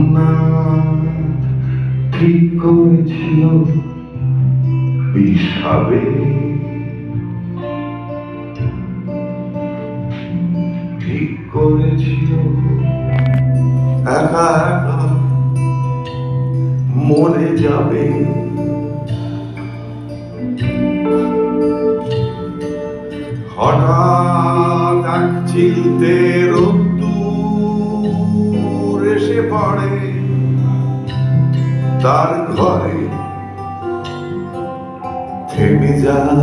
সোমনাথ ঠিক করেছিল বিষাবে, ঠিক করেছিল একা একা মরে যাবে। হঠাৎ এক চিলতে রোদ্দুর এসে পড়ে তার ঘরে, থেমে যায়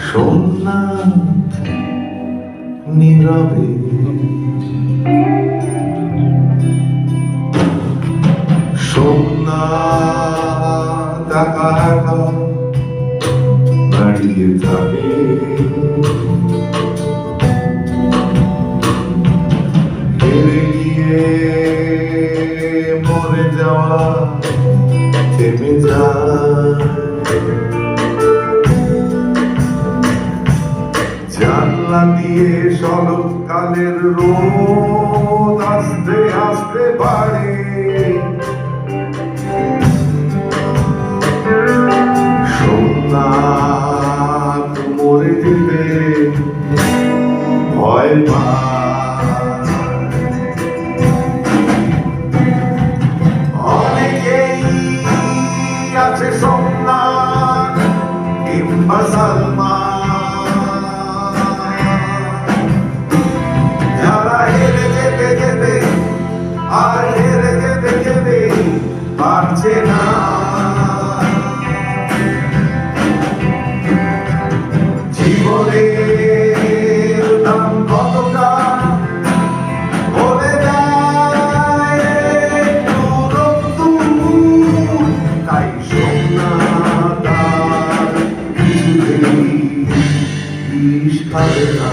সোমনাথ নীরবে। সোমনাথ একা একা দাঁড়িয়ে থাকে, হেরে গিয়ে মরে যাওয়া থেমে যায়। জানলা দিয়ে শরৎকালের রোদ আস্তে আস্তে বাড়ে, সোমনাথ মরে যেতে ভয় পায়। অনেকেই আছে সোমনাথ কিংবা সালমান, যারা হেরে যেতে যেতে আর হেরে যেতে যেতে পারছে না। জীবনের দাম কতটা বলে দেয় একটু রোদ্দুর, তাই সোমনাথ আর কিছুতেই বিষ খাবে না।